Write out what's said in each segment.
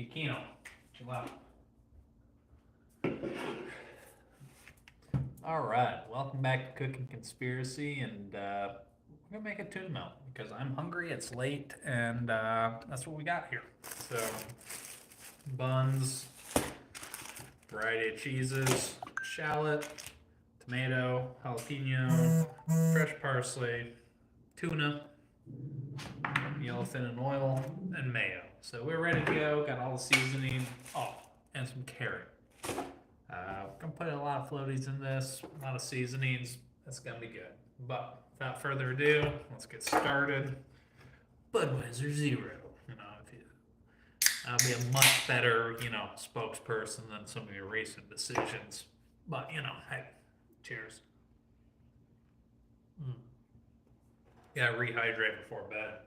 Kikino, chill out. All right, welcome back to Cooking Conspiracy, and we're gonna make a tuna melt because I'm hungry. It's late, and that's what we got here. So, buns, variety of cheeses, shallot, tomato, jalapeno, fresh parsley, tuna, yellowfin and oil, and mayo. So we're ready to go. Got all the seasoning. Oh, and some carrot. Gonna put a lot of floaties in this, a lot of seasonings. That's gonna be good. But without further ado, let's get started. Budweiser Zero. I'll be a much better, spokesperson than some of your recent decisions. But hey, cheers. Gotta rehydrate before bed.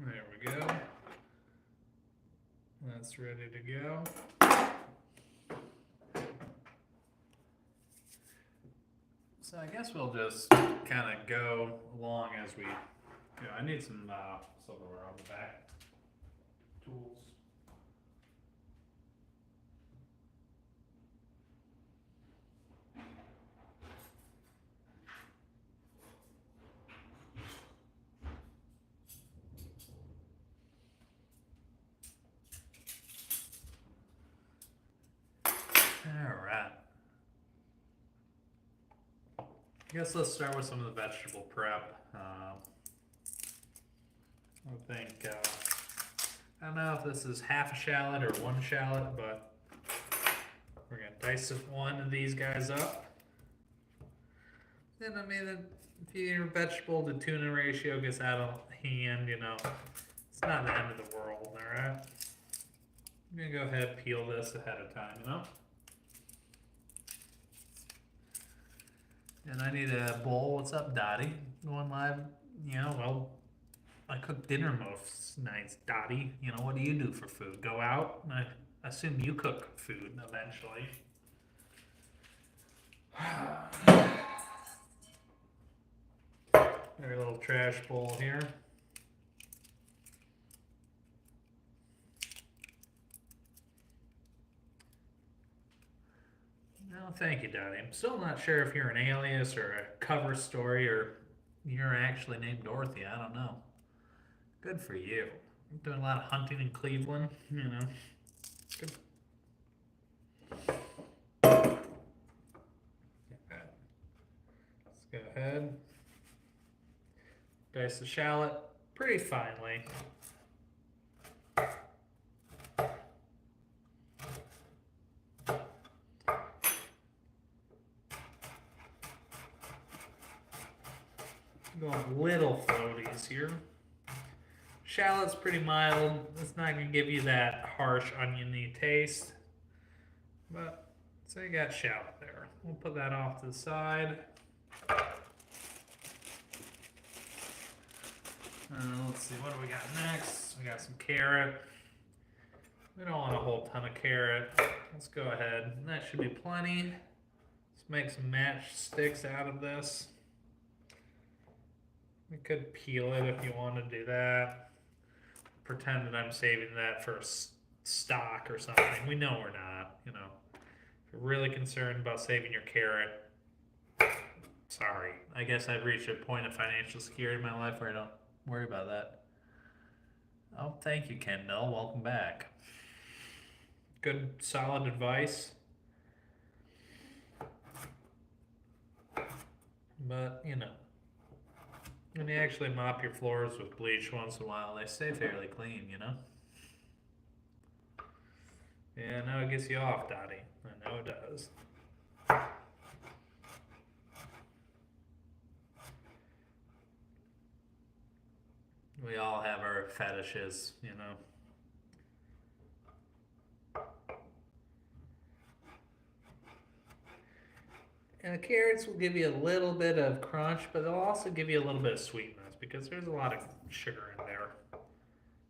There we go. That's ready to go. So I guess we'll just kind of go along as we go. I need some silverware on the back. Tools. All right. I guess let's start with some of the vegetable prep. I think, I don't know if this is half a shallot or one shallot, but we're going to dice one of these guys up. And I mean, if your vegetable to tuna ratio gets out of hand, it's not the end of the world, alright? I'm going to go ahead and peel this ahead of time, And I need a bowl. What's up, Dottie? Going live? Well, I cook dinner most nights, Dottie. What do you do for food? Go out? I assume you cook food eventually. Our little trash bowl here. No, thank you, Dottie. I'm still not sure if you're an alias or a cover story or you're actually named Dorothy. I don't know. Good for you. I'm doing a lot of hunting in Cleveland, Good. Let's go ahead. Dice the shallot pretty finely. Going little floaties here. Shallot's pretty mild. It's not going to give you that harsh oniony taste. But, so you got shallot there. We'll put that off to the side. Let's see, what do we got next? We got some carrot. We don't want a whole ton of carrot. Let's go ahead. That should be plenty. Let's make some matchsticks out of this. We could peel it if you want to do that. Pretend that I'm saving that for stock or something. We know we're not, If you're really concerned about saving your carrot, sorry. I guess I've reached a point of financial security in my life where I don't worry about that. Oh, thank you, Kendall. Welcome back. Good, solid advice. But, when you actually mop your floors with bleach once in a while, they stay fairly clean, Yeah, I know it gets you off, Dottie. I know it does. We all have our fetishes, you know. And the carrots will give you a little bit of crunch, but they'll also give you a little bit of sweetness because there's a lot of sugar in there.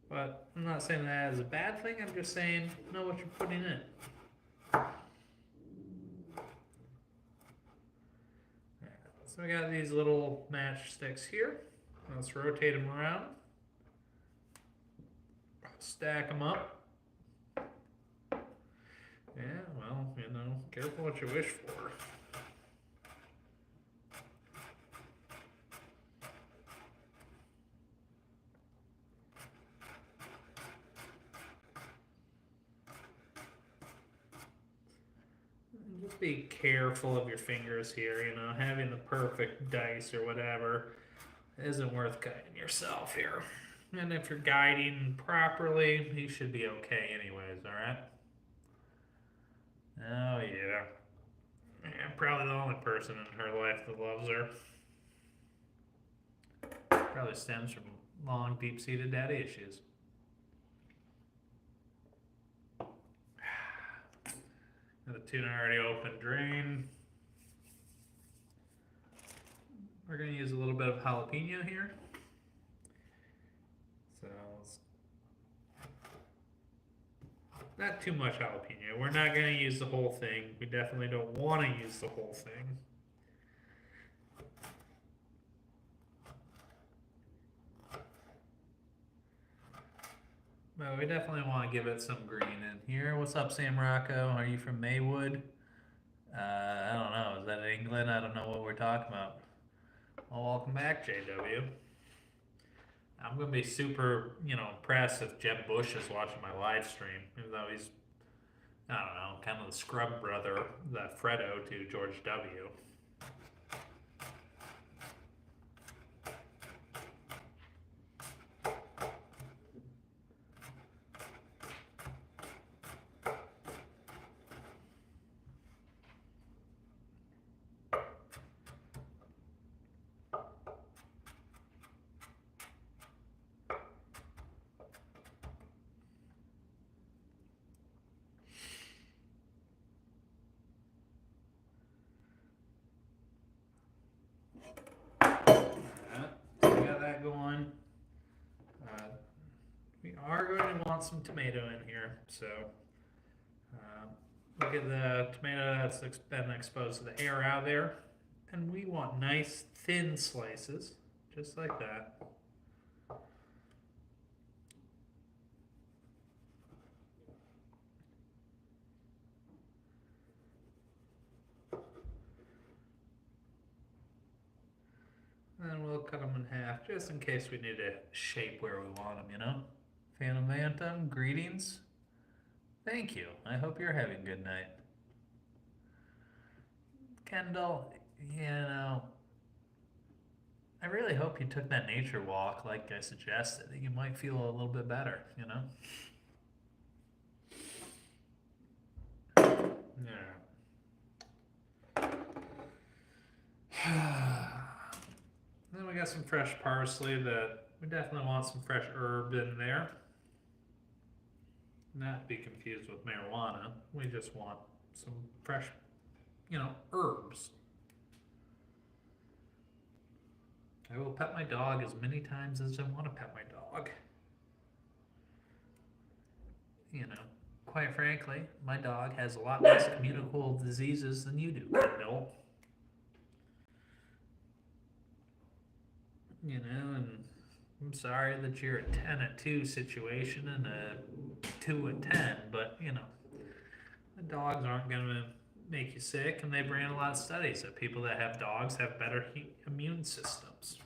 But I'm not saying that as a bad thing, I'm just saying know what you're putting in. So we got these little matchsticks here. Let's rotate them around. Stack them up. Yeah, well, you know, careful what you wish for. Just be careful of your fingers here, you know, having the perfect dice or whatever isn't worth cutting yourself here. And if you're guiding properly, you should be okay anyways, alright? Oh yeah. Yeah, probably the only person in her life that loves her. Probably stems from long, deep-seated daddy issues. Got the tuna already open, drain. We're gonna use a little bit of jalapeno here. So not too much jalapeno. We're not gonna use the whole thing. We definitely don't want to use the whole thing. But we definitely want to give it some green in here. What's up, Sam Rocco? Are you from Maywood? I don't know. Is that England? I don't know what we're talking about. Well, welcome back, JW. I'm gonna be super, you know, impressed if Jeb Bush is watching my live stream, even though he's, I don't know, kind of the scrub brother, that Fredo to George W. So we got that going. We are going to want some tomato in here, so look at the tomato that's been exposed to the air out there, and we want nice thin slices, just like that. And then we'll cut them in half, just in case we need to shape where we want them, you know? Phantom Phantom, greetings. Thank you. I hope you're having a good night. Kendall, you know, I really hope you took that nature walk like I suggested. You might feel a little bit better, you know? Yeah. Then we got some fresh parsley that we definitely want some fresh herb in there. Not to be confused with marijuana. We just want some fresh, you know, herbs. I will pet my dog as many times as I want to pet my dog. You know, quite frankly, my dog has a lot less communicable diseases than you do, Kendall. You know, and I'm sorry that you're a 10-2 situation and a 2-10, but you know, the dogs aren't going to make you sick, and they've ran a lot of studies that people that have dogs have better immune systems.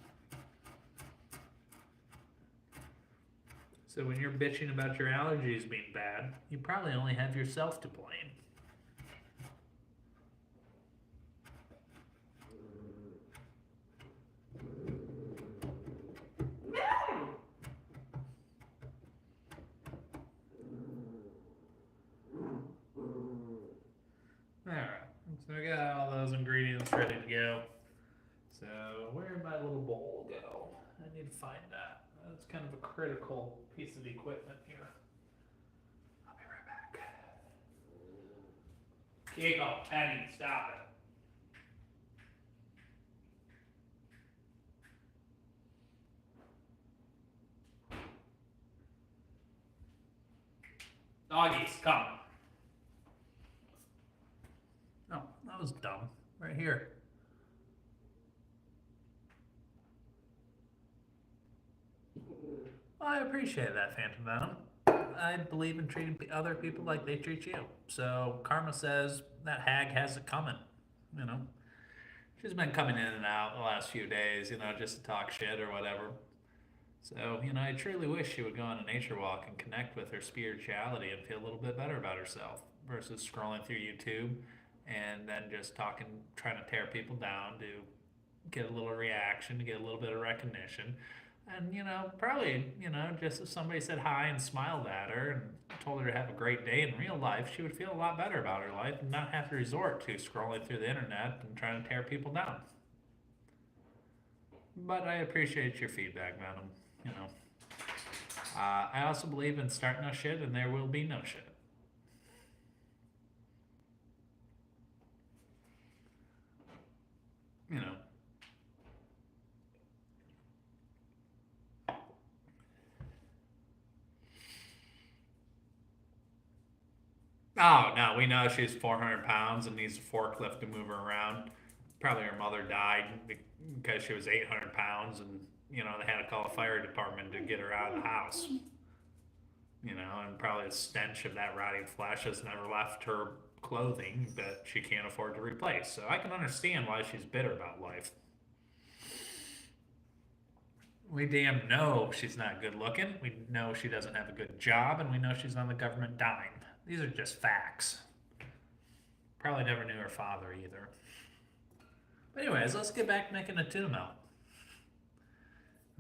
So when you're bitching about your allergies being bad, you probably only have yourself to blame. Alright, so I got all those ingredients ready to go. So where'd my little bowl go? I need to find that. That's kind critical piece of equipment here. I'll be right back. Keiko, Penny, stop it. Doggies, come. Oh, that was dumb. Right here. Well, I appreciate that, Phantom Venom. I believe in treating other people like they treat you. So karma says that hag has it coming. You know, she's been coming in and out the last few days. Just to talk shit or whatever. So I truly wish she would go on a nature walk and connect with her spirituality and feel a little bit better about herself versus scrolling through YouTube and then just talking, trying to tear people down to get a little reaction, to get a little bit of recognition. And, probably, just if somebody said hi and smiled at her and told her to have a great day in real life, she would feel a lot better about her life and not have to resort to scrolling through the internet and trying to tear people down. But I appreciate your feedback, Madam. I also believe in start no shit and there will be no shit. Oh, no, we know she's 400 pounds and needs a forklift to move her around. Probably her mother died because she was 800 pounds and, they had to call a fire department to get her out of the house. And probably the stench of that rotting flesh has never left her clothing that she can't afford to replace. So I can understand why she's bitter about life. We damn know she's not good looking. We know she doesn't have a good job, and we know she's on the government dime. These are just facts. Probably never knew her father either. But anyways, let's get back to making a tuna melt.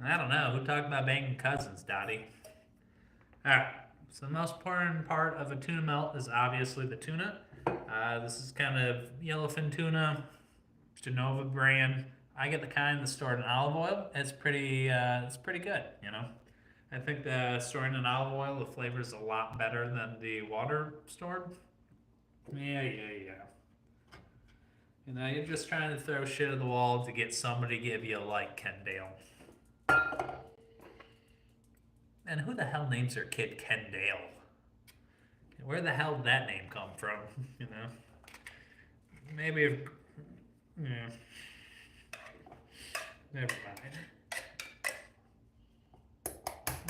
I don't know. Who talked about banging cousins, Dottie? Alright, so the most important part of a tuna melt is obviously the tuna. This is kind of yellowfin tuna, Genova brand. I get the kind that's stored in olive oil. It's pretty good, I think the storing in olive oil, the flavor is a lot better than the water stored. Yeah. You're just trying to throw shit at the wall to get somebody to give you a like, Kendale. And who the hell names their kid Kendale? Where the hell did that name come from? Maybe if... Yeah. Never mind.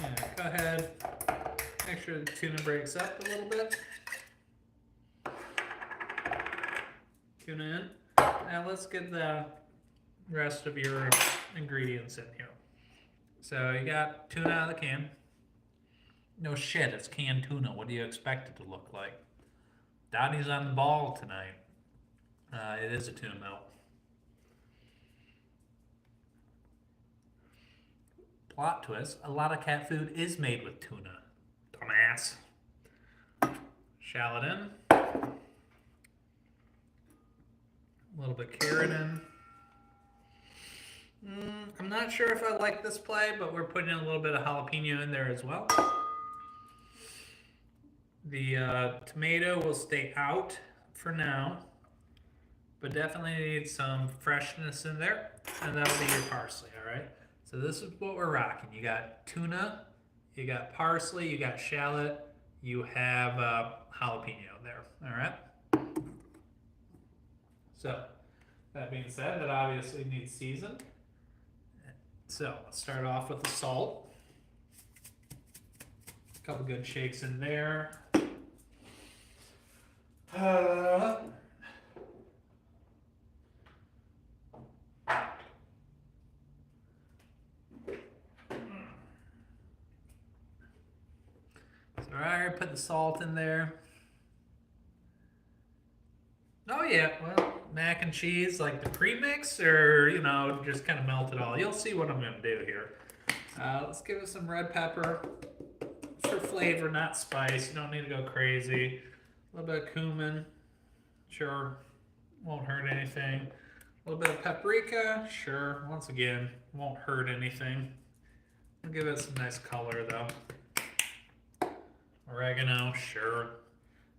Yeah, go ahead. Make sure the tuna breaks up a little bit. Tuna in. Now let's get the rest of your ingredients in here. So you got tuna out of the can. No shit, it's canned tuna. What do you expect it to look like? Dottie's on the ball tonight. It is a tuna melt. Plot twist, a lot of cat food is made with tuna. Dumbass. Shallot in. A little bit carrot in. I'm not sure if I like this play, but we're putting a little bit of jalapeno in there as well. The tomato will stay out for now, but definitely need some freshness in there, and that'll be your parsley, all right? So this is what we're rocking. You got tuna, you got parsley, you got shallot, you have jalapeno there, all right? So, that being said, that obviously needs seasoned. So, let's start off with the salt. A couple good shakes in there. So I already put the salt in there. Oh yeah, well, mac and cheese, like the premix, or, just kind of melt it all. You'll see what I'm going to do here. Let's give it some red pepper for flavor, not spice. You don't need to go crazy. A little bit of cumin, sure, won't hurt anything. A little bit of paprika, sure, once again, won't hurt anything. I'll give it some nice color though. Oregano, sure.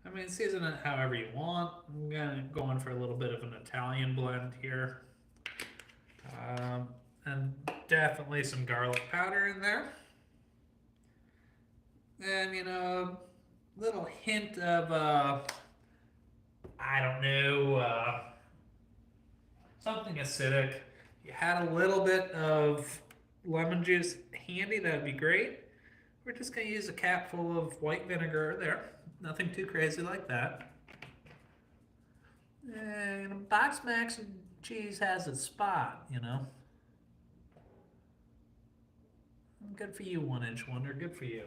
I mean, season it however you want. I'm going for a little bit of an Italian blend here. And definitely some garlic powder in there. And, you know, a little hint of, I don't know, something acidic. If you had a little bit of lemon juice handy, that'd be great. We're just going to use a cap full of white vinegar there. Nothing too crazy like that. And box mac and cheese has its spot, you know. Good for you, 1-inch wonder. Good for you.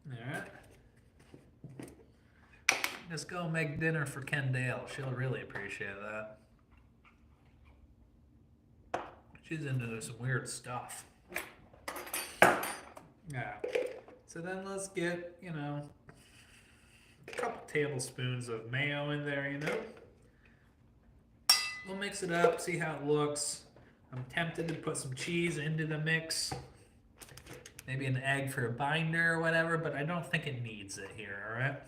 Alright. Let's go make dinner for Kendall. She'll really appreciate that. She's into some weird stuff. Yeah. So then let's get, you know, a couple tablespoons of mayo in there, you know. We'll mix it up, see how it looks. I'm tempted to put some cheese into the mix. Maybe an egg for a binder or whatever, but I don't think it needs it here, all right?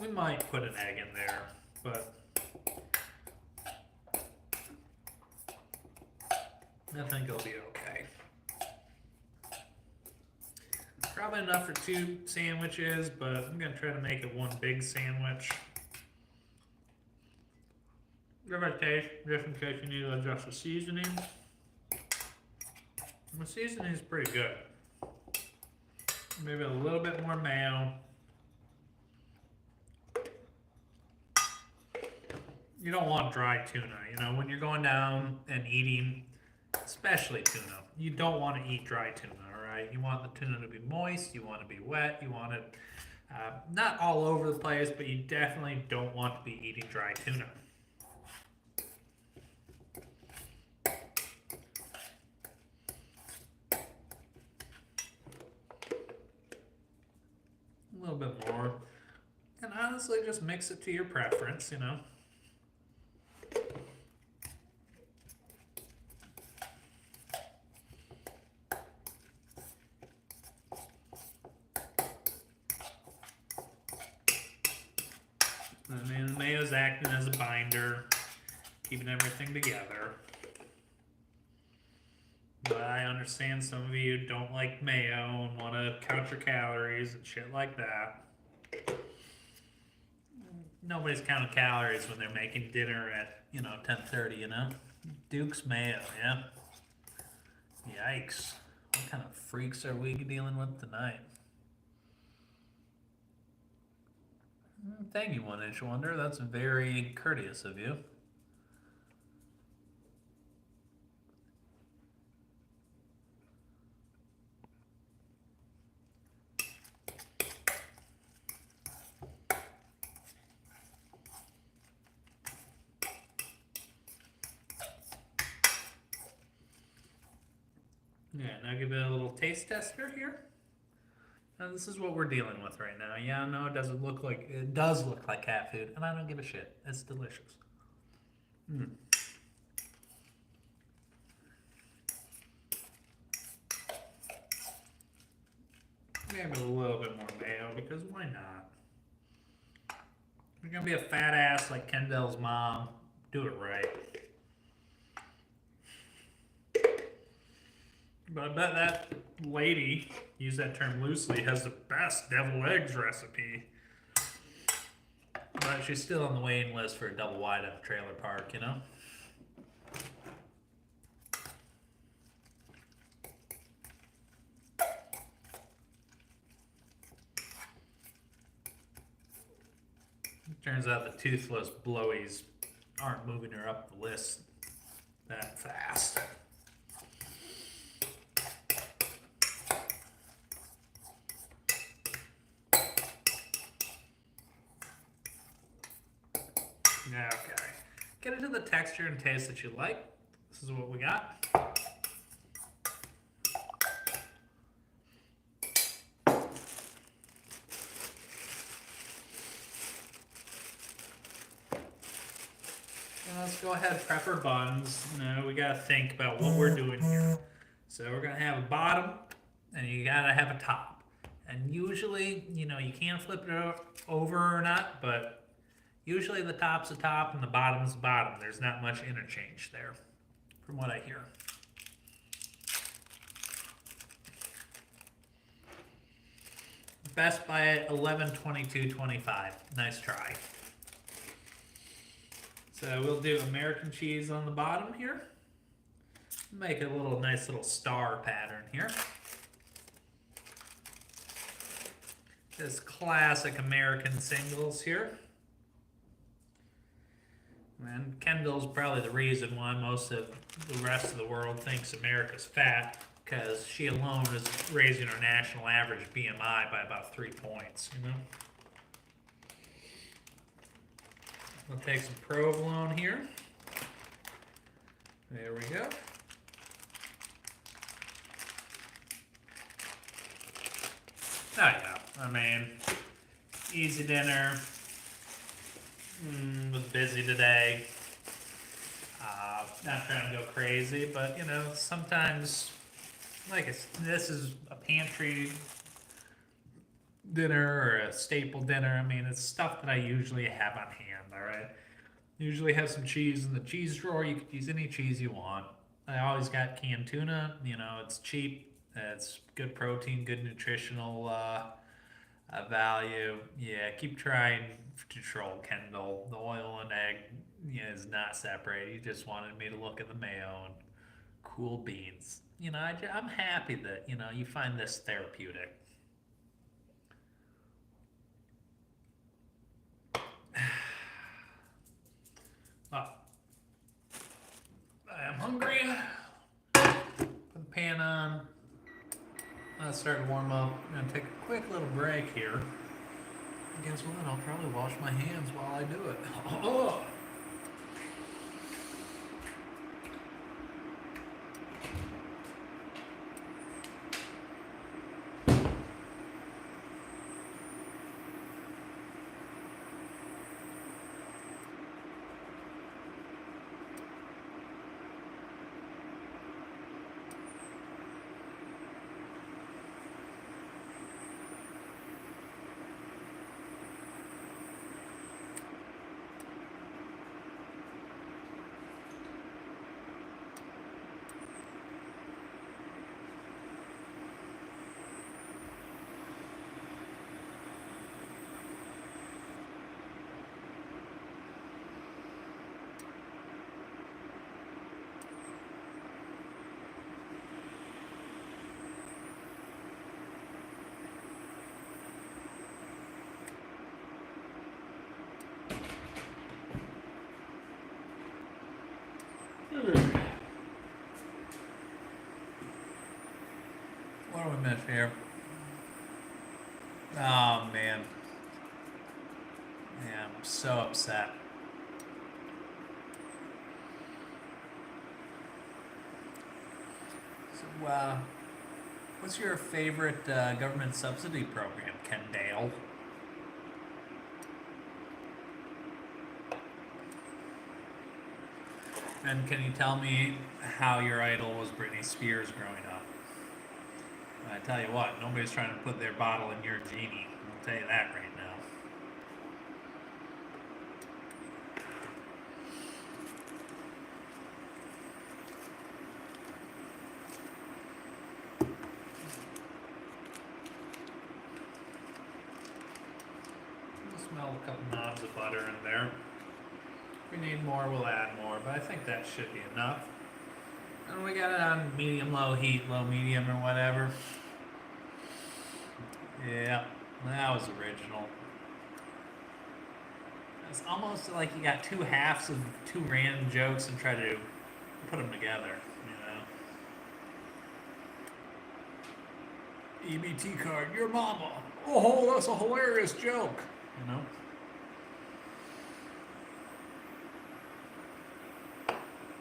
We might put an egg in there, but I think it'll be okay. Probably enough for 2 sandwiches, but I'm gonna try to make it one big sandwich. Give it a taste, just in case you need to adjust the seasoning. The seasoning is pretty good. Maybe a little bit more mayo. You don't want dry tuna, you know, when you're going down and eating, especially tuna, you don't want to eat dry tuna, all right? You want the tuna to be moist, you want it to be wet, you want it not all over the place, but you definitely don't want to be eating dry tuna. A little bit more. And honestly, just mix it to your preference, you know. I mean, the mayo's acting as a binder, keeping everything together. But I understand some of you don't like mayo and want to count your calories and shit like that. Nobody's counting calories when they're making dinner at, you know, 10:30, you know? Duke's mayo, yeah? Yikes. What kind of freaks are we dealing with tonight? Thank you, 1-inch wonder. That's very courteous of you. Yeah, now give it a little taste tester here. Now this is what we're dealing with right now. Yeah, no, it does look like cat food, and I don't give a shit. It's delicious. Maybe a little bit more mayo, because why not? You're gonna be a fat ass like Kendall's mom. Do it right. But I bet that lady, use that term loosely, has the best deviled eggs recipe. But she's still on the waiting list for a double wide at the trailer park, you know? Turns out the toothless blowies aren't moving her up the list that fast. Okay. Get into the texture and taste that you like. This is what we got. let's go ahead, prep our buns. We gotta think about what we're doing here. So we're gonna have a bottom, and you gotta have a top. And usually, you can flip it over or not, but usually the top's the top and the bottom's the bottom. There's not much interchange there, from what I hear. Best by 11/22/25. Nice try. So we'll do American cheese on the bottom here. Make a nice little star pattern here. Just classic American singles here. And Kendall's probably the reason why most of the rest of the world thinks America's fat, because she alone is raising our national average BMI by about 3 points, We'll take some provolone here. There we go. Oh yeah, I mean, easy dinner. Was busy today. Not trying to go crazy, but sometimes, this is a pantry dinner or a staple dinner. I mean, it's stuff that I usually have on hand, all right? Usually have some cheese in the cheese drawer. You could use any cheese you want. I always got canned tuna. It's cheap. It's good protein, good nutritional value. Yeah, keep trying to troll Kendall. The oil and egg is not separated. He just wanted me to look at the mayo and cool beans. I'm happy that, you find this therapeutic. Oh, I am hungry. Put the pan on. Let's start to warm up. I'm going to take a quick little break here. And guess what? I'll probably wash my hands while I do it. Oh! What do we miss here? Oh man. Yeah, I'm so upset. So, what's your favorite government subsidy program, Ken Dale? And can you tell me how your idol was Britney Spears growing up? I tell you what, nobody's trying to put their bottle in your genie. I'll tell you that right now. I'll smell a couple knobs of butter in there. If we need more, we'll add more, but I think that should be enough. And we got it on medium-low heat, low-medium or whatever. Yeah, that was original. It's almost like you got two halves of two random jokes and try to put them together, EBT card, your mama. Oh, that's a hilarious joke,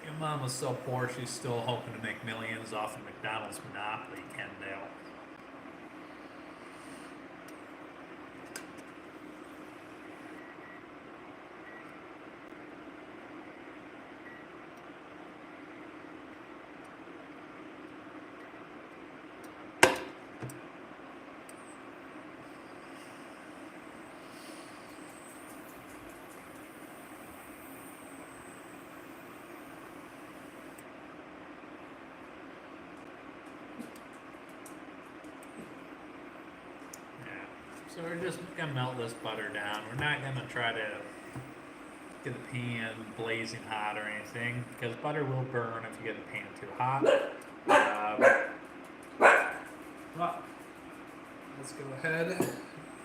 Your mom was so poor she's still hoping to make millions off of McDonald's monopoly, Kendall. So we're just gonna melt this butter down. We're not gonna try to get the pan blazing hot or anything, because butter will burn if you get the pan too hot. But let's go ahead and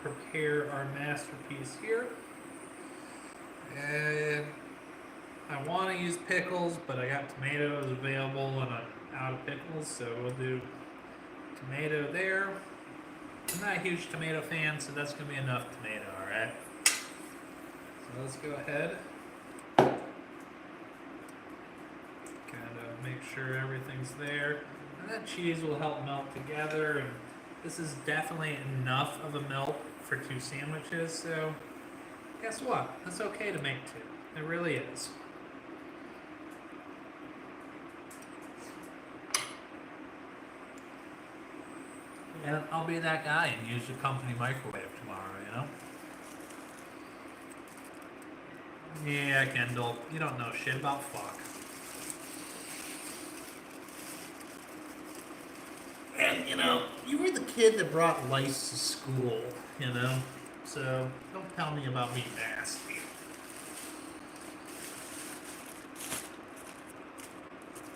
prepare our masterpiece here. And I want to use pickles, but I got tomatoes available and I'm out of pickles, so we'll do tomato there. I'm not a huge tomato fan, so that's going to be enough tomato, alright? So let's go ahead. Kind of make sure everything's there. And that cheese will help melt together, and this is definitely enough of a melt for 2 sandwiches, so guess what? It's okay to make 2. It really is. And I'll be that guy and use the company microwave tomorrow, you know? Yeah, Kendall, you don't know shit about fuck. And, you know, you were the kid that brought lice to school, you know? So, don't tell me about being nasty.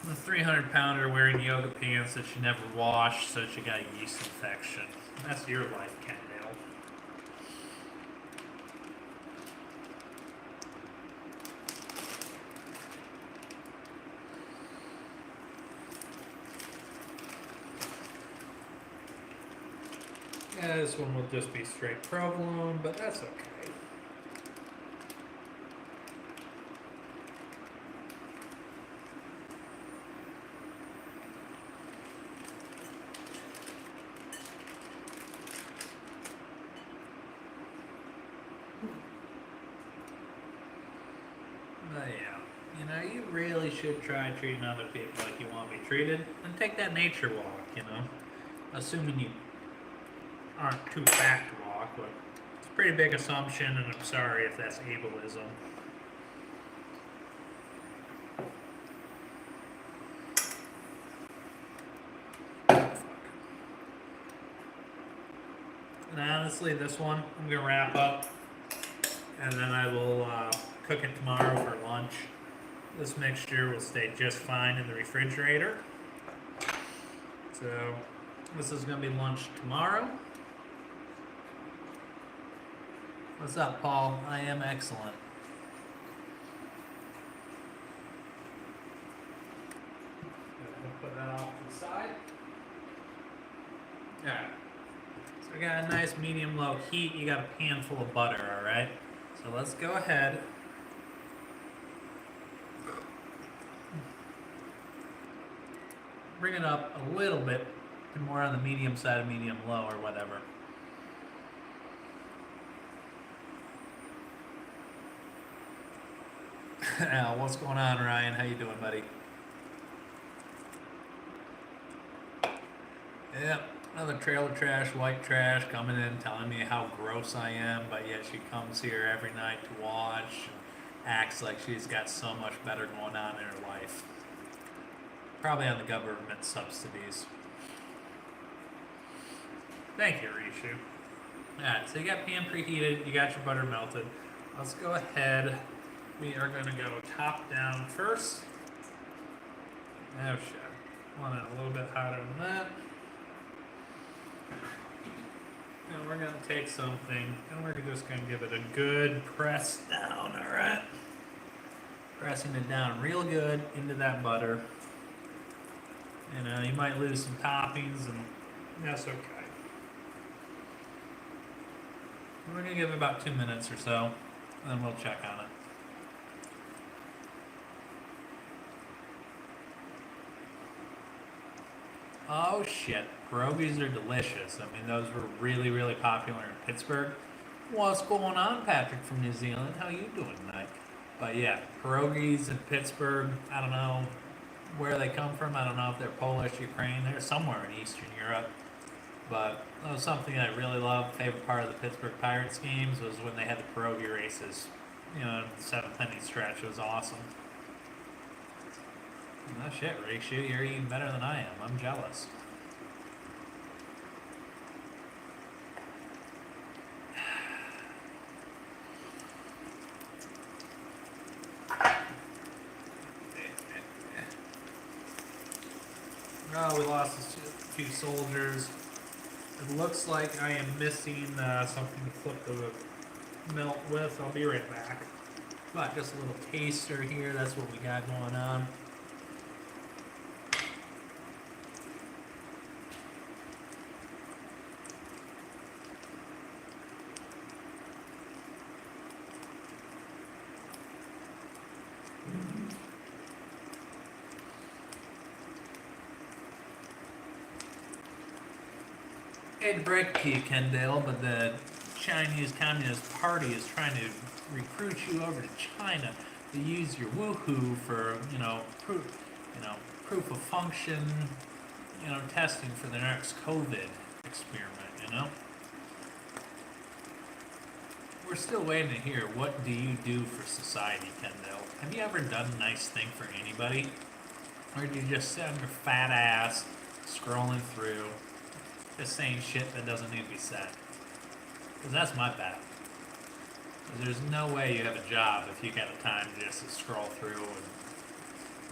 The 300-pounder wearing yoga pants that she never washed, so she got a yeast infection. That's your life, Kendall. Yeah, this one will just be straight provolone, but that's okay. But yeah, you know, you really should try treating other people like you want to be treated, and take that nature walk, you know? Assuming you aren't too fat to walk, but it's a pretty big assumption, and I'm sorry if that's ableism. And honestly, this one I'm gonna wrap up, and then I will cook it tomorrow for lunch. This mixture will stay just fine in the refrigerator. So this is gonna be lunch tomorrow. What's up, Paul? I am excellent. Put that off to the side. Alright. So we got a nice medium-low heat. You got a pan full of butter, alright? So let's go ahead. Bring it up a little bit, more on the medium side of medium-low or whatever. Now, what's going on, Ryan? How you doing, buddy? Yep, another trailer trash, white trash, coming in telling me how gross I am, but yet she comes here every night to watch and acts like she's got so much better going on in her life. Probably on the government subsidies. Thank you, Rishu. Alright, so you got pan preheated, you got your butter melted. Let's go ahead. We are going to go top down first. Oh shit. Want it a little bit hotter than that. And we're going to take something and we're just going to give it a good press down, alright? Pressing it down real good into that butter. You know, you might lose some toppings, and that's okay. We're going to give it about 2 minutes or so, and then we'll check on it. Oh shit, pierogies are delicious. I mean, those were really, really popular in Pittsburgh. What's going on, Patrick from New Zealand? How you doing tonight? But yeah, pierogies in Pittsburgh, I don't know where they come from. I don't know if they're Polish, Ukraine. They're somewhere in Eastern Europe. But that was something I really loved. Favorite part of the Pittsburgh Pirates games was when they had the pierogi races. You know, the 7th inning stretch. It was awesome. No shit, Rishu, you're eating better than I am. I'm jealous. Oh, we lost a few soldiers. It looks like I am missing something to flip the melt with. I'll be right back. But just a little taster here. That's what we got going on. I hate to break it to you, Kendall, but the Chinese Communist Party is trying to recruit you over to China to use your woohoo for, proof of function, testing for the next COVID experiment. We're still waiting to hear, what do you do for society, Kendall? Have you ever done a nice thing for anybody? Or do you just sit on your fat ass, scrolling through, just saying shit that doesn't need to be said? Because that's my bet. There's no way you have a job if you got the time just to scroll through and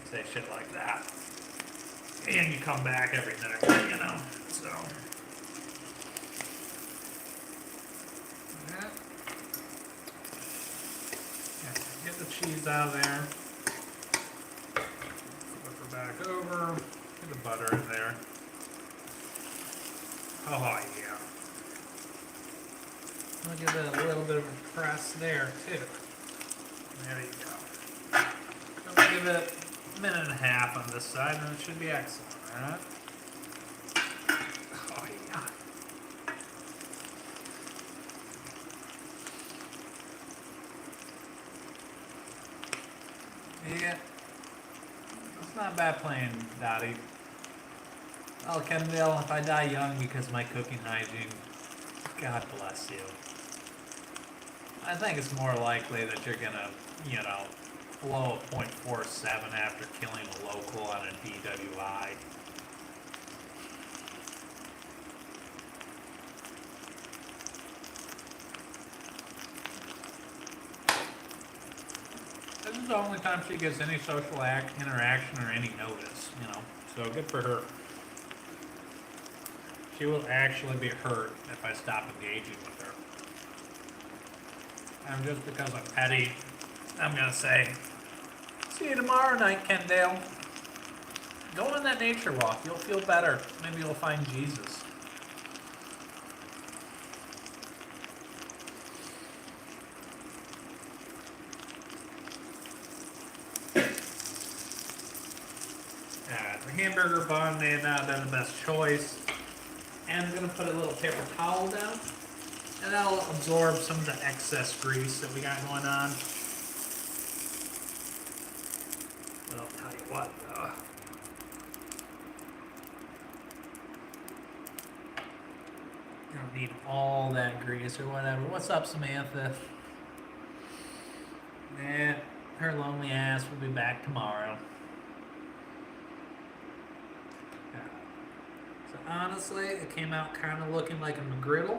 say shit like that. And you come back every minute, so. Yeah. Get the cheese out of there. Flip her back over. Get the butter in there. Oh, yeah. I'll give it a little bit of a press there, too. There you go. I'll give it a minute and a half on this side, and it should be excellent, alright? Oh, yeah. Yeah. It's not bad playing, Dottie. Oh, Kendall, if I die young because of my cooking hygiene, God bless you. I think it's more likely that you're gonna, blow a .47 after killing a local on a DWI. This is the only time she gets any social interaction or any notice. So good for her. She will actually be hurt if I stop engaging with her. And just because I'm petty, I'm gonna say, see you tomorrow night, Kendall. Go on that nature walk. You'll feel better. Maybe you'll find Jesus. The hamburger bun may have not been the best choice. And I'm going to put a little paper towel down. And that'll absorb some of the excess grease that we got going on. But I'll tell you what, though. You don't need all that grease or whatever. What's up, Samantha? Nah, her lonely ass will be back tomorrow. So honestly, it came out kind of looking like a McGriddle.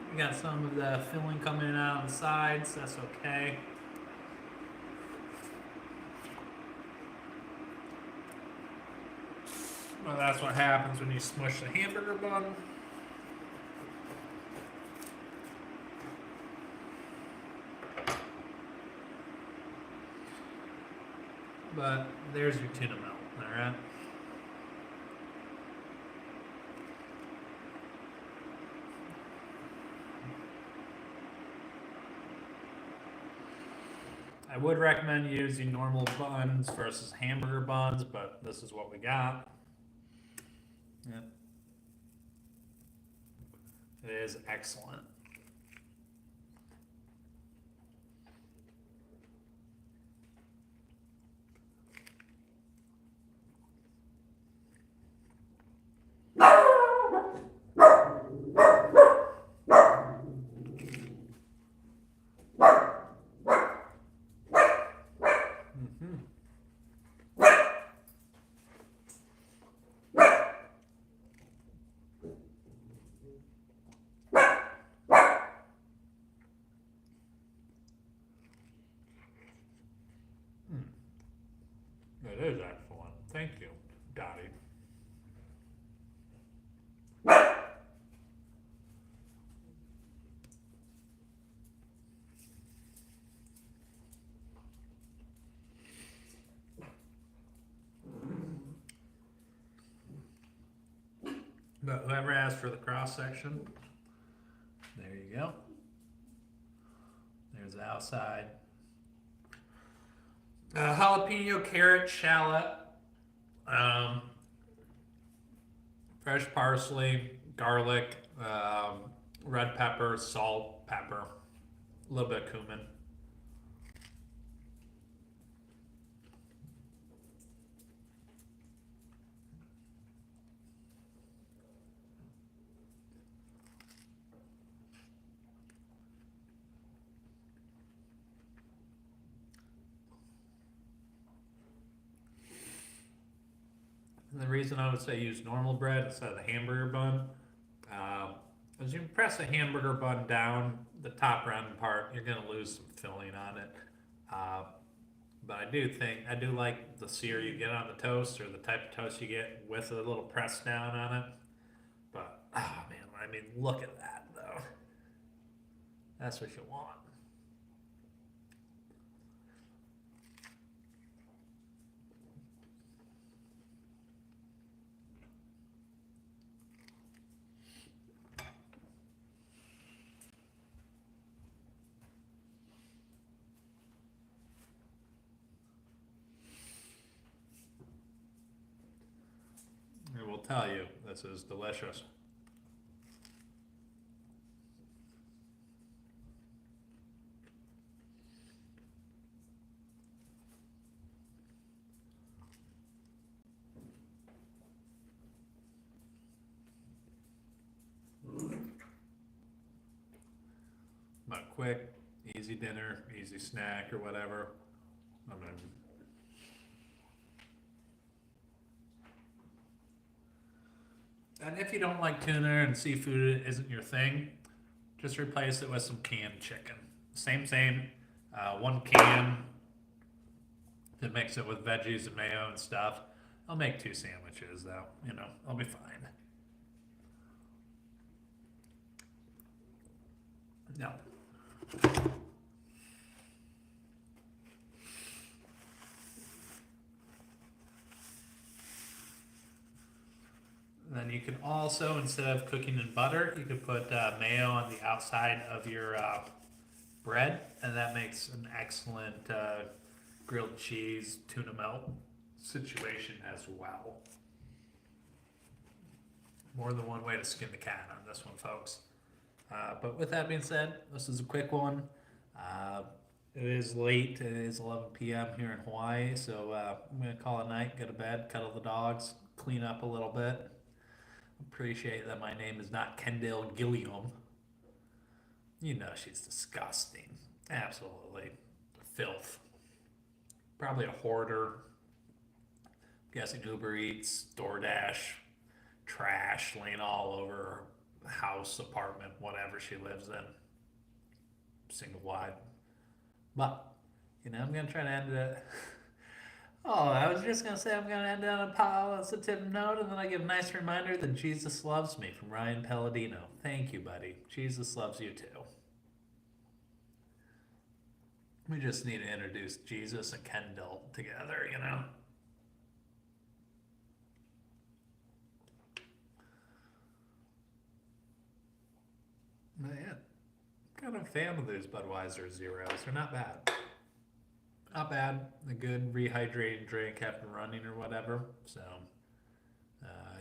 We got some of the filling coming out on the sides. That's okay. Well, that's what happens when you smush the hamburger bun. But there's your tuna melt, alright? I would recommend using normal buns versus hamburger buns, but this is what we got. Yeah. It is excellent. It is excellent. Thank you, Dottie. But whoever asked for the cross section, there you go. There's the outside. Jalapeno, carrot, shallot, um, fresh parsley, garlic, red pepper, salt, pepper, a little bit of cumin. And the reason I would say use normal bread instead of the hamburger bun, as you press the hamburger bun down, the top round part, you're going to lose some filling on it. Uh, but I do like the sear you get on the toast, or the type of toast you get with a little press down on it. But, oh man, I mean, look at that though. That's what you want. I will tell you, this is delicious. But quick, easy dinner, easy snack, or whatever. I mean, and if you don't like tuna and seafood isn't your thing, just replace it with some canned chicken. Same. One can to mix it with veggies and mayo and stuff. I'll make 2 sandwiches though. I'll be fine. No. Then you can also, instead of cooking in butter, you could put mayo on the outside of your bread, and that makes an excellent grilled cheese tuna melt situation as well. More than one way to skin the cat on this one, folks. But with that being said, this is a quick one. It is late. It is 11 p.m. here in Hawaii, so I'm going to call it a night, go to bed, cuddle the dogs, clean up a little bit. Appreciate that my name is not Kendall Gilliam. You know she's disgusting. Absolutely. Filth. Probably a hoarder. I'm guessing Uber Eats, DoorDash, trash laying all over her house, apartment, whatever she lives in. Single wide. But, I'm going to try to end it. Oh, I was just going to say I'm going to end on a positive note, and then I give a nice reminder that Jesus loves me from Ryan Palladino. Thank you, buddy. Jesus loves you too. We just need to introduce Jesus and Kendall together, Man, kind of a fan of these Budweiser Zeros. They're not bad. Not bad. A good rehydrating drink after running or whatever. So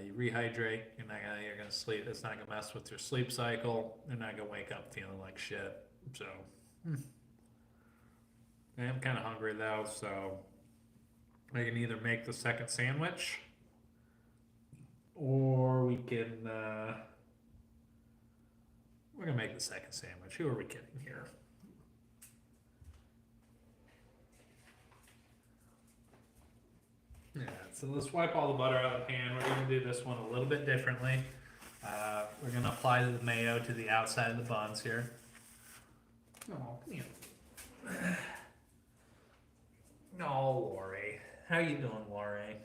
you rehydrate. You're gonna sleep. It's not gonna mess with your sleep cycle. You're not gonna wake up feeling like shit. So I am kind of hungry though. So I can either make the second sandwich, or we can. We're gonna make the second sandwich. Who are we kidding here? Yeah, so let's wipe all the butter out of the pan. We're going to do this one a little bit differently. We're going to apply the mayo to the outside of the buns here. Oh, come here. Oh, Lori. How you doing, Lori?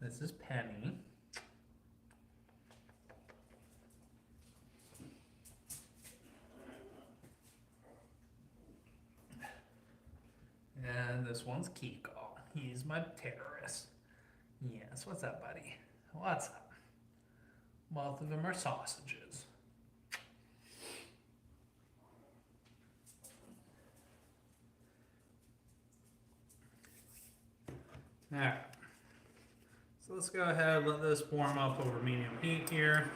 This is Penny. And this one's Kiko. He's my terrorist. Yes, what's up, buddy? What's up? Both of them are sausages. Alright. So let's go ahead and let this warm up over medium heat here.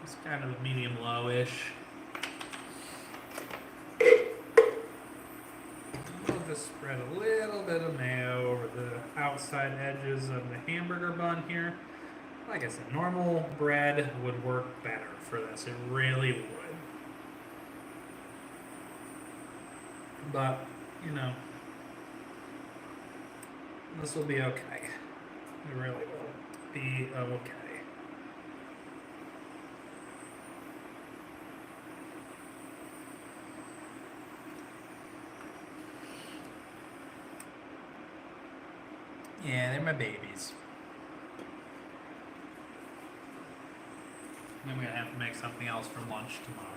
It's kind of a medium low-ish. We'll just spread a little bit of mayo over the outside edges of the hamburger bun here. Like I said, normal bread would work better for this. It really would. But, you know, this will be okay. It really will be okay. Yeah, they're my babies. Then we're gonna have to make something else for lunch tomorrow.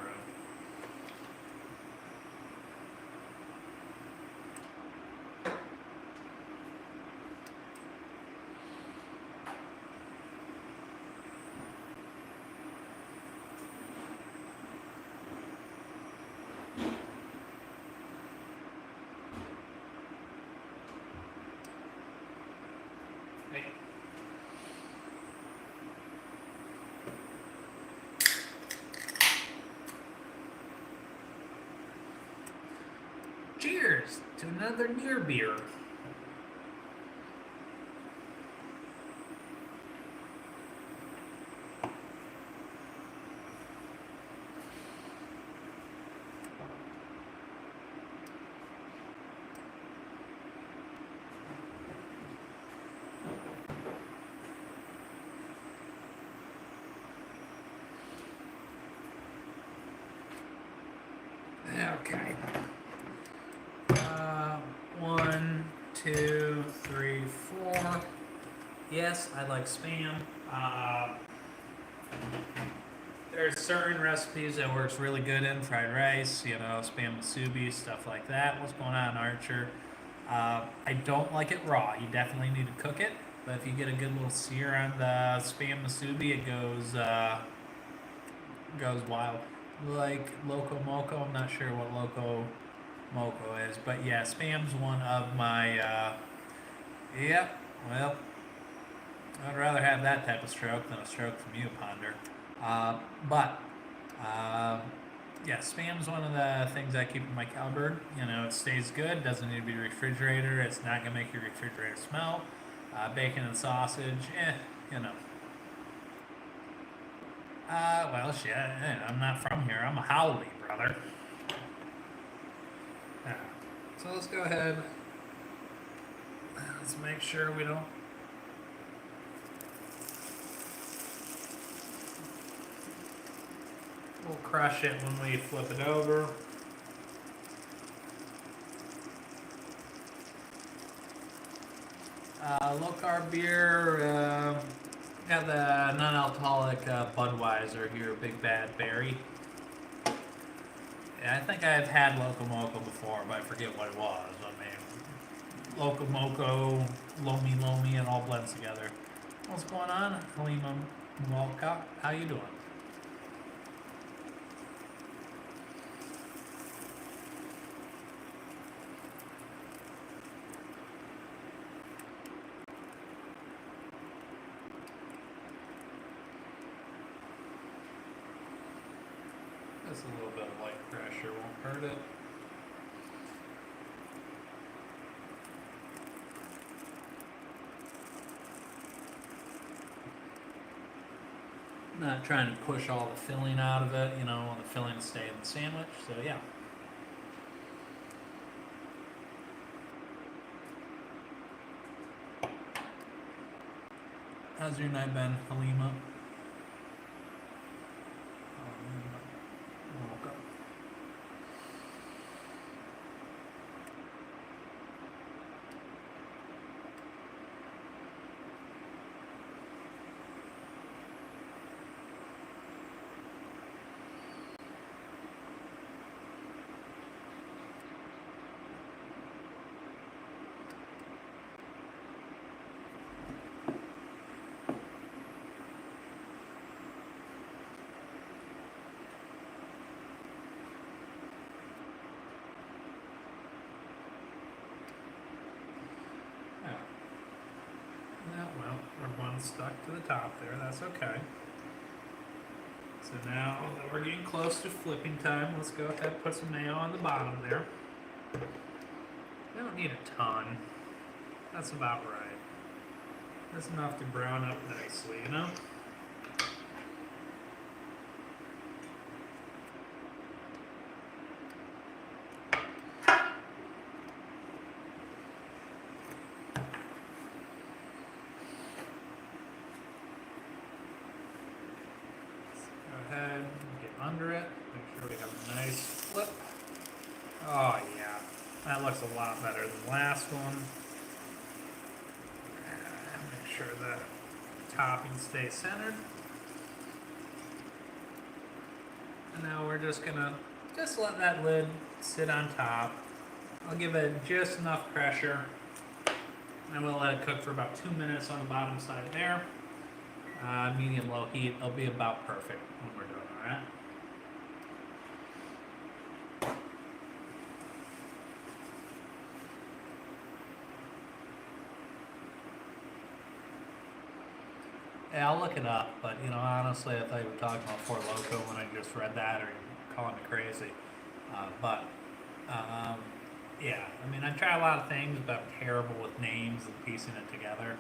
Hey. Cheers to another near beer. Okay. 1, 2, 3, 4. Yes, I like Spam. There's certain recipes that works really good in fried rice, you know, Spam musubi, stuff like that. What's going on, Archer? I don't like it raw. You definitely need to cook it. But if you get a good little sear on the Spam musubi, it goes wild. Like Loco Moco, I'm not sure what Loco Moco is, but yeah, Spam's one of my. Well, I'd rather have that type of stroke than a stroke from you, Ponder. But yeah, Spam's one of the things I keep in my cupboard. You know, it stays good, doesn't need to be refrigerated. It's not gonna make your refrigerator smell. Bacon and sausage, you know. Well, shit, I'm not from here. I'm a Howley, brother. So let's go ahead. Let's make sure we don't. We'll crush it when we flip it over. Low carb beer. Got the non-alcoholic Budweiser here, Big Bad Berry. Yeah, I think I've had Loco Moco before, but I forget what it was. I mean, Loco Moco, Lomi, it all blends together. What's going on, Halima Walcott? How you doing? Just a little bit of light pressure won't hurt it. Not trying to push all the filling out of it, you know, want the filling to stay in the sandwich, so yeah. How's your night been, Halima? Okay. Oh, well, our one's stuck to the top there. That's okay. So now that we're getting close to flipping time, let's go ahead and put some mayo on the bottom there. We don't need a ton. That's about right. That's enough to brown up nicely, you know? Go ahead and get under it. Make sure we have a nice flip. Oh yeah, that looks a lot better than the last one. And make sure the topping stays centered. And now we're just gonna let that lid sit on top. I'll give it just enough pressure. And we'll let it cook for about 2 minutes on the bottom side there. Medium low heat. It'll be about perfect when we're doing, alright? Yeah, I'll look it up, but you know, honestly, I thought you were talking about Four Loko when I just read that, or you're calling me crazy. But yeah, I mean, I try a lot of things, but I'm terrible with names and piecing it together.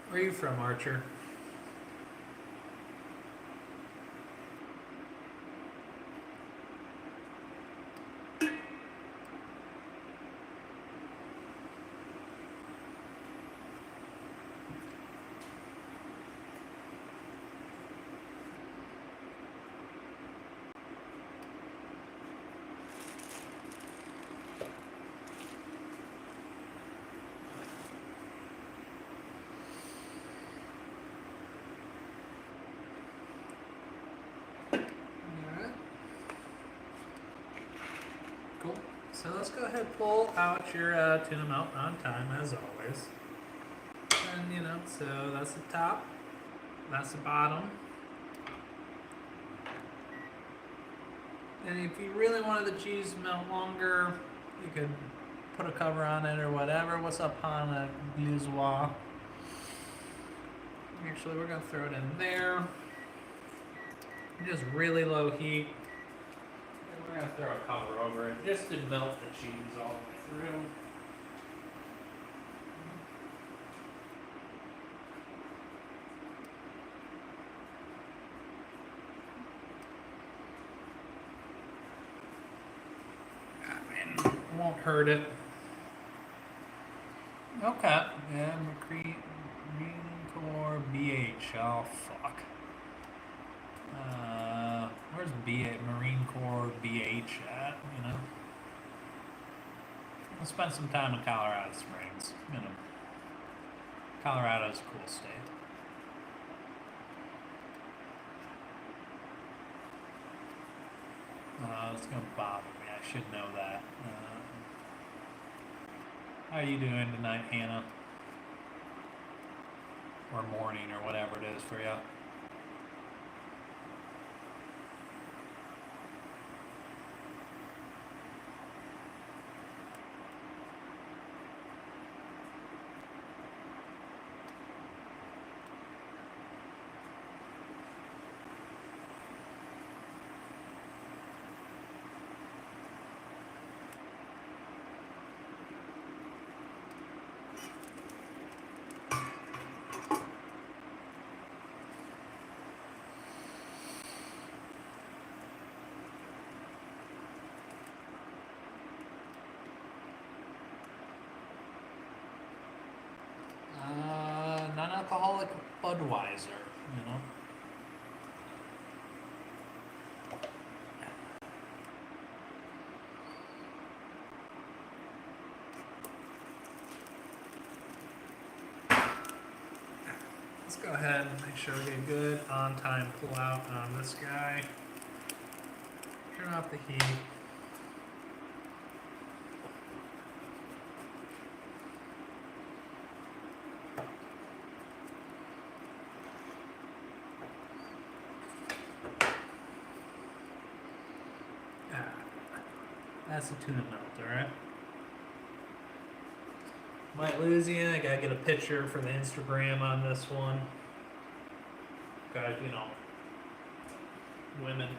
Where are you from, Archer? Cool. So let's go ahead and pull out your tuna melt on time, as always. And, you know, so that's the top. That's the bottom. And if you really wanted the cheese to melt longer, you could put a cover on it or whatever. What's up on a glissoire? Actually, we're going to throw it in there. Just really low heat. And we're going to throw a cover over it just to melt the cheese all the way through. Won't hurt it. Okay. Yeah, Marine Corps BH. Oh, fuck. Where's Marine Corps BH at? You know? I'll spend some time in Colorado Springs. You know. Colorado's a cool state. It's gonna bother me. I should know that. How are you doing tonight, Hannah? Or morning, or whatever it is for you? Non-alcoholic Budweiser, you know. Go ahead and make sure we get good on-time pull-out on this guy. Turn off the heat. That's the tuna melt, alright? Might lose you. I gotta get a picture for the Instagram on this one. Guys, you know, women.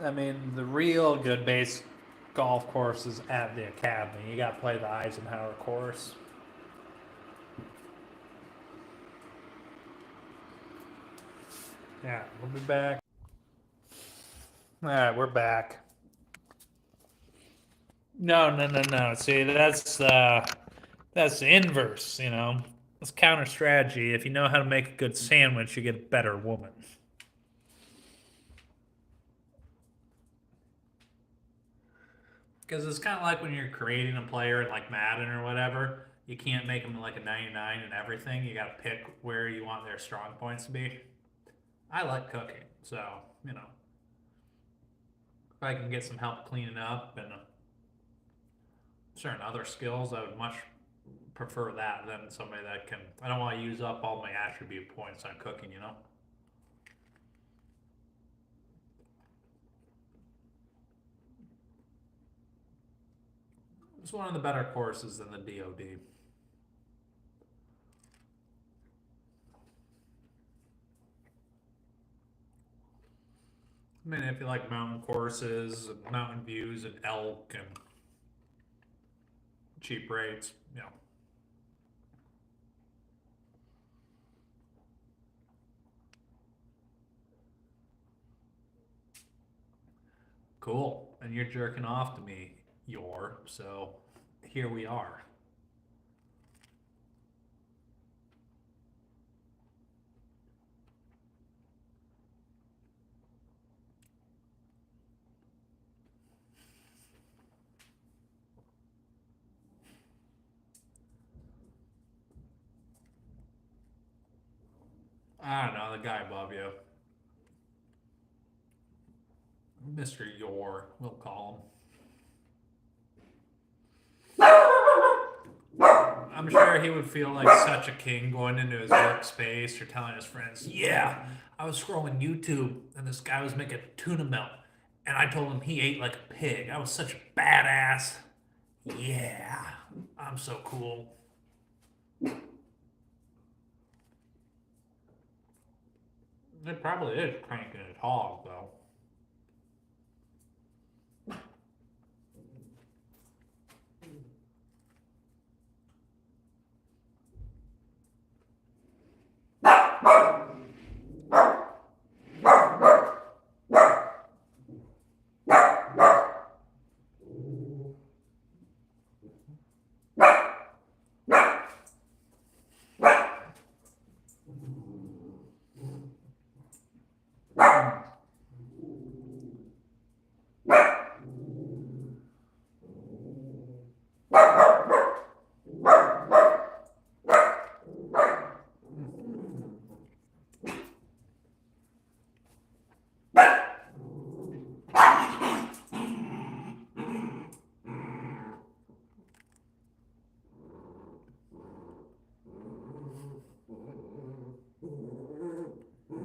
I mean, the real good base golf course is at the academy. You got to play the Eisenhower course. Yeah, we'll be back. All right, we're back. No. See, that's the inverse. You know, it's counter strategy. If you know how to make a good sandwich, you get a better woman. Because it's kind of like when you're creating a player in like Madden or whatever, you can't make them like a 99 and everything. You got to pick where you want their strong points to be. I like cooking, so, you know, if I can get some help cleaning up and certain other skills, I would much prefer that than somebody that can. I don't want to use up all my attribute points on cooking, you know? It's one of the better courses in the DoD. I mean, if you like mountain courses and mountain views and elk and cheap rates, you know. Cool. And you're jerking off to me, so here we are. I don't know, the guy above you. Mr. We'll call him. I'm sure he would feel like such a king going into his workspace or telling his friends, yeah, I was scrolling YouTube and this guy was making tuna melt. And I told him he ate like a pig. I was such a badass. Yeah, I'm so cool. It probably is cranking his hog, though.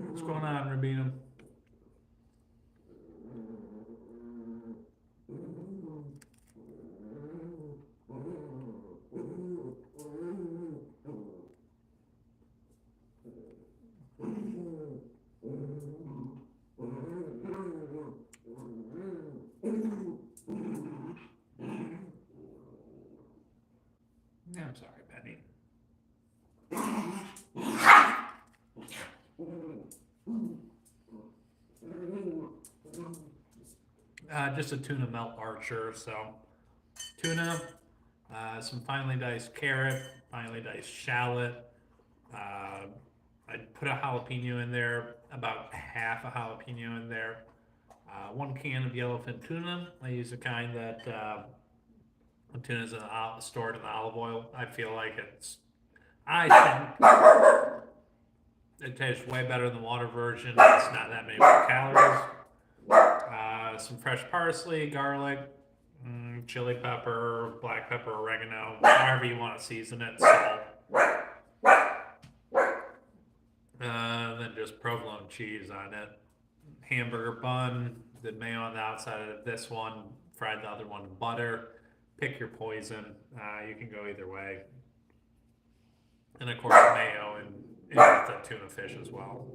What's going on, Rabinum? Yeah, I'm sorry, Penny. Just a tuna melt archer. So, tuna, some finely diced carrot, finely diced shallot, I'd put a jalapeno in there, about half a jalapeno in there. 1 can of yellowfin tuna. I use a kind that tuna is stored in the olive oil. I feel like I think it tastes way better than the water version. It's not that many more calories. Some fresh parsley, garlic, chili pepper, black pepper, oregano, however you want to season it, salt. Then just provolone cheese on it. Hamburger bun, the mayo on the outside of this one, fried the other one in butter. Pick your poison. You can go either way. And of course, mayo and with the tuna fish as well.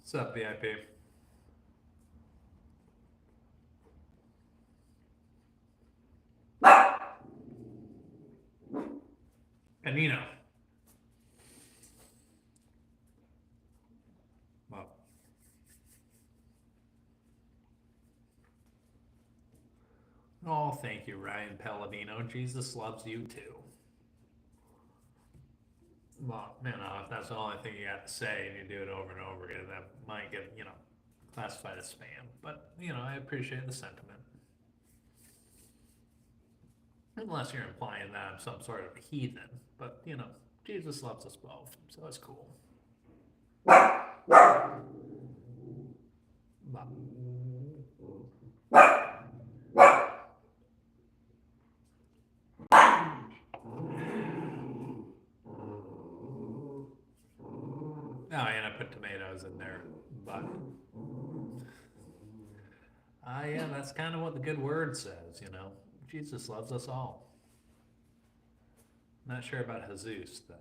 What's up, VIP? And well, oh, thank you, Ryan Palladino. Jesus loves you too. Well, if that's the only thing you got to say and you do it over and over again, that might get, classified as spam. But, I appreciate the sentiment. Unless you're implying that I'm some sort of heathen. But, Jesus loves us both, so it's cool. But, oh, and I put tomatoes in there. But, yeah, that's kind of what the good word says. Jesus loves us all. Not sure about Jesus, though.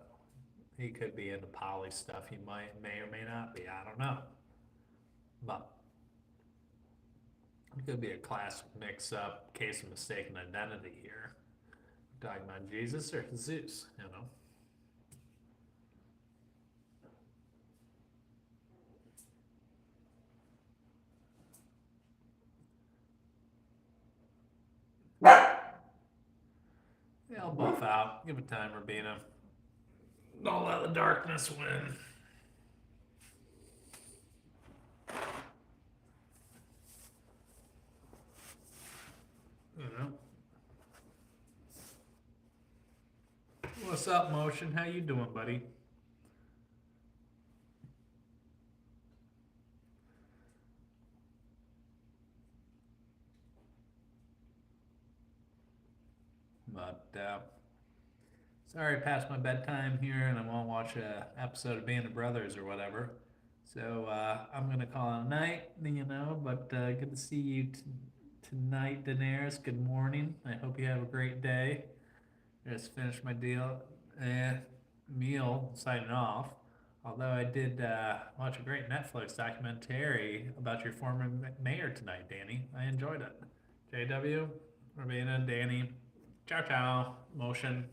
He could be into poly stuff. He may or may not be. I don't know. But it could be a classic mix-up, case of mistaken identity here. Talking about Jesus or Jesus. They'll buff out. Give it time, Rabina. Don't let the darkness win. You know. What's up, Motion? How you doing, buddy? But sorry, past my bedtime here, and I won't watch a episode of Band of Brothers or whatever. So I'm gonna call it a night, But good to see you tonight, Daenerys. Good morning. I hope you have a great day. Just finished my meal. Signing off. Although I did watch a great Netflix documentary about your former mayor tonight, Danny. I enjoyed it. JW, Rabina, Danny. Ciao, ciao. Motion.